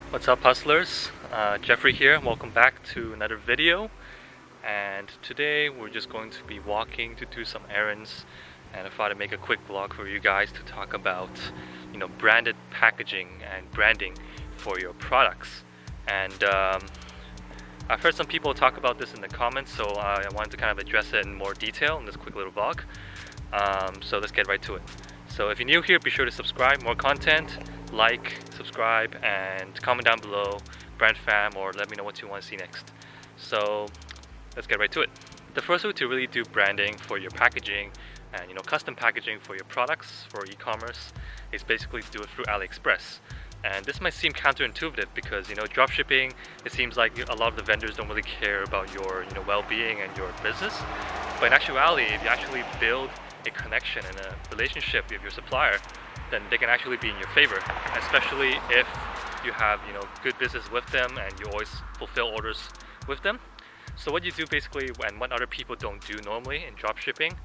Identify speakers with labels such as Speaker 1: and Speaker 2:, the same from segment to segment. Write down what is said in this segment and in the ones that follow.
Speaker 1: What's up, hustlers? Jeffrey here. Welcome back to another video. And today we're just going to be walking to do some errands, and I thought I'd make a quick vlog for you guys to talk about, branded packaging and branding for your products. And I've heard some people talk about this in the comments, so I wanted to kind of address it in more detail in this quick little vlog. So let's get right to it. So if you're new here, be sure to subscribe. More content, like, subscribe, and comment down below BRANDFAM, or let me know what you want to see next. So let's get right to it. The first way to really do branding for your packaging and custom packaging for your products for e-commerce is basically to do it through AliExpress. And this might seem counterintuitive because dropshipping, it seems like a lot of the vendors don't really care about your well-being and your business. But in actuality, if you actually build a connection and a relationship with your supplier, then they can actually be in your favor, especially if you have good business with them and you always fulfill orders with them. So what you do basically, and what other people don't do normally in dropshipping,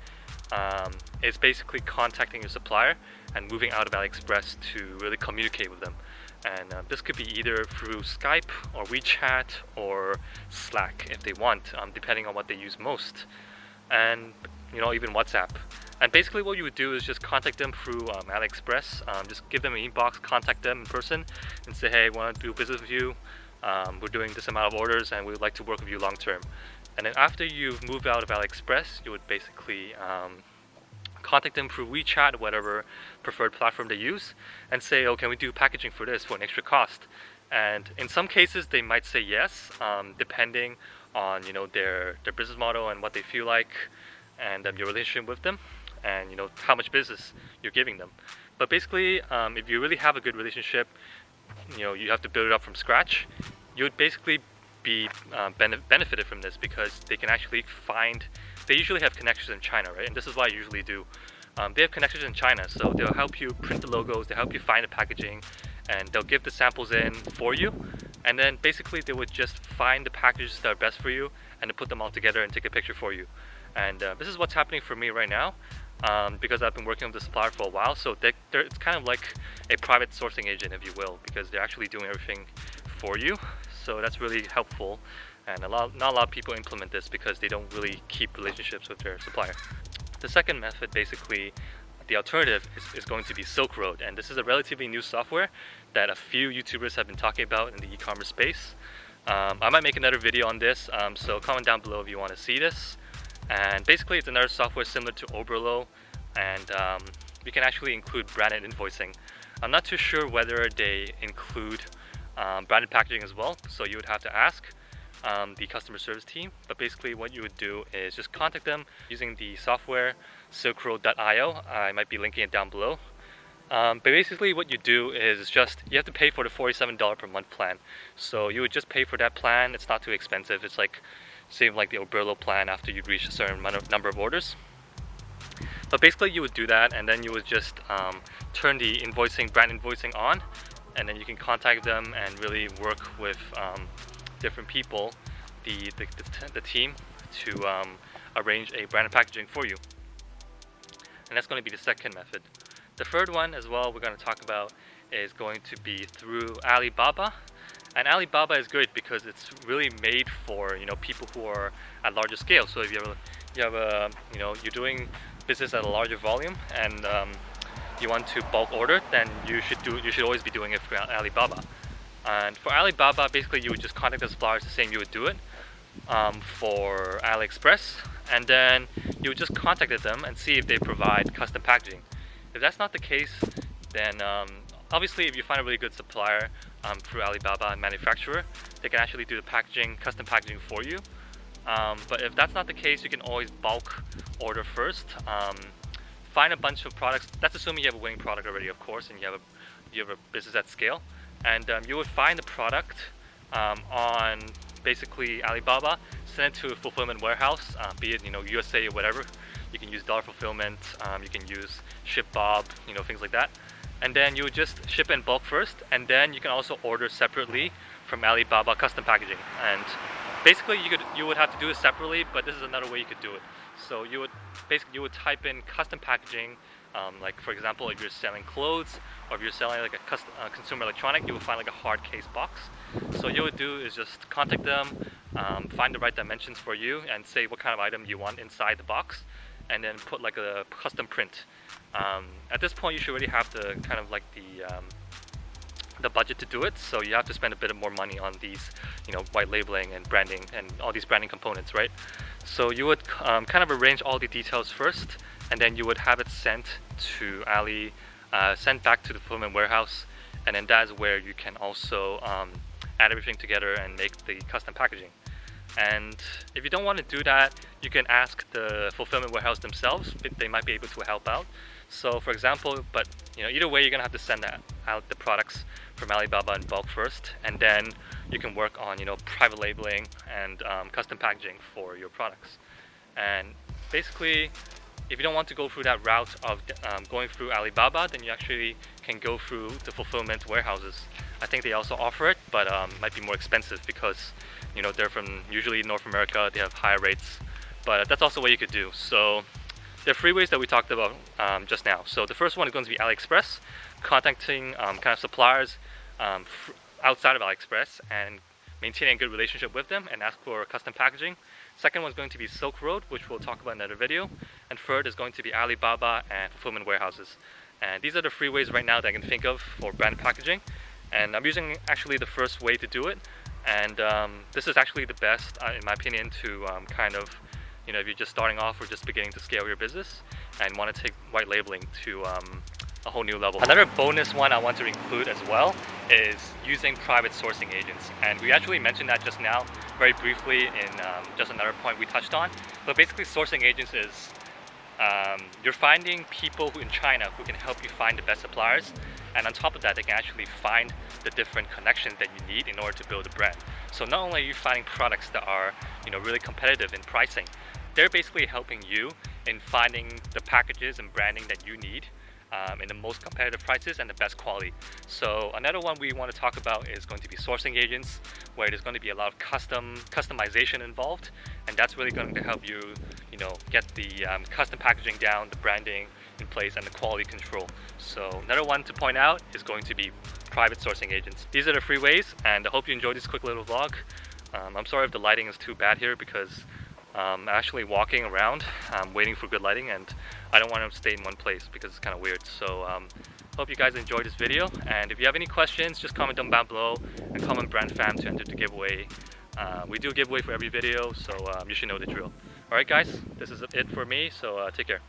Speaker 1: is basically contacting your supplier and moving out of AliExpress to really communicate with them. And this could be either through Skype or WeChat or Slack if they want, depending on what they use most, and even WhatsApp. And basically what you would do is just contact them through AliExpress. Just give them an inbox, contact them in person, and say, hey, I want to do business with you. We're doing this amount of orders and we would like to work with you long term. And then after you've moved out of AliExpress, you would basically contact them through WeChat, whatever preferred platform they use, and say, oh, can we do packaging for this for an extra cost? And in some cases they might say yes, depending on their business model and what they feel like, and your relationship with them, and how much business you're giving them. But basically, if you really have a good relationship, you have to build it up from scratch. You would basically be benefited from this because they can actually they usually have connections in China, right? And this is what I usually do. They have connections in China, so they'll help you print the logos, they'll help you find the packaging, and they'll give the samples in for you. And then basically they would just find the packages that are best for you and to put them all together and take a picture for you. And this is what's happening for me right now, because I've been working with the supplier for a while. So it's kind of like a private sourcing agent, if you will, because they're actually doing everything for you. So that's really helpful, and not a lot of people implement this because they don't really keep relationships with their supplier. The second method, basically, the alternative is going to be Silk Road, and this is a relatively new software that a few YouTubers have been talking about in the e-commerce space. I might make another video on this, so comment down below if you want to see this. And basically it's another software similar to 𝗿𝗲𝘀, and you can actually include branded invoicing. I'm not too sure whether they include branded packaging as well, so you would have to ask the customer service team. But basically what you would do is just contact them using the software 𝗘-𝗰ecie𝗂𝗿𝗰𝗲. I might be linking it down below. But basically what you do is just, you have to pay for the $47 per month plan. So you would just pay for that plan. It's not too expensive. It's like same like the 𝗿𝗲𝘀 plan after you reach a certain number of orders. But basically you would do that, and then you would just turn the brand invoicing on, and then you can contact them and really work with different people, the team, to arrange a branded packaging for you. And that's going to be the second method. The third one as well we're going to talk about is going to be through Alibaba. And Alibaba is good because it's really made for people who are at larger scale. So if you're doing business at a larger volume and you want to bulk order, then you should always be doing it for Alibaba. And for Alibaba, basically you would just contact the suppliers the same you would do it for AliExpress, and then you would just contact them and see if they provide custom packaging. If that's not the case, then obviously if you find a really good supplier through Alibaba manufacturer, they can actually do the custom packaging for you. But if that's not the case, you can always bulk order first. Find a bunch of products. That's assuming you have a winning product already, of course, and you have a business at scale. And you would find the product on basically Alibaba, send it to a fulfillment warehouse, be it USA or whatever. You can use dollar fulfillment. You can use ShipBob, things like that. And then you would just ship in bulk first, and then you can also order separately from Alibaba custom packaging. And basically you would have to do it separately, but this is another way you could do it. So you would type in custom packaging Like for example, if you're selling clothes or if you're selling like a consumer electronic, you will find like a hard case box. So what you would do is just contact them, find the right dimensions for you, and say what kind of item you want inside the box, and then put like a custom print. At this point, you should already have the kind of like the budget to do it, so you have to spend a bit more money on these, white labeling and branding and all these branding components, right? So you would kind of arrange all the details first, and then you would have it sent to Ali, sent back to the fulfillment warehouse, and then that's where you can also add everything together and make the custom packaging. And if you don't want to do that, you can ask the fulfillment warehouse themselves. They might be able to help out. So for example, but either way, you're gonna have to send out the products from Alibaba in bulk first, and then you can work on private labeling and custom packaging for your products. And basically, if you don't want to go through that route of going through Alibaba, then you actually can go through the fulfillment warehouses. I think they also offer it, but might be more expensive because they're from usually North America. They have higher rates, but that's also what you could do. So there are 3 ways that we talked about just now. So the first one is going to be AliExpress, contacting kind of suppliers outside of AliExpress and maintaining a good relationship with them and ask for custom packaging. Second one is going to be Silk Road, which we'll talk about in another video. And third is going to be Alibaba and fulfillment warehouses. And these are the 3 ways right now that I can think of for brand packaging. And I'm using actually the first way to do it. And this is actually the best, in my opinion, to kind of, if you're just starting off or just beginning to scale your business and want to take white labeling to a whole new level. Another bonus one I want to include as well is using private sourcing agents. And we actually mentioned that just now very briefly in just another point we touched on. But basically sourcing agents is you're finding people in China who can help you find the best suppliers, and on top of that they can actually find the different connections that you need in order to build a brand. So not only are you finding products that are really competitive in pricing, they're basically helping you in finding the packages and branding that you need in the most competitive prices and the best quality. So another one we want to talk about is going to be sourcing agents, where there's going to be a lot of customization involved, and that's really going to help you get the custom packaging down, the branding in place, and the quality control. So another one to point out is going to be private sourcing agents. These are the 3 ways, and I hope you enjoyed this quick little vlog. I'm sorry if the lighting is too bad here because I'm actually walking around waiting for good lighting, and I don't want to stay in one place because it's kind of weird. So hope you guys enjoyed this video, and if you have any questions, just comment them down below and comment BRANDFAM to enter the giveaway. We do a giveaway for every video, so you should know the drill. Alright guys, this is it for me, so take care.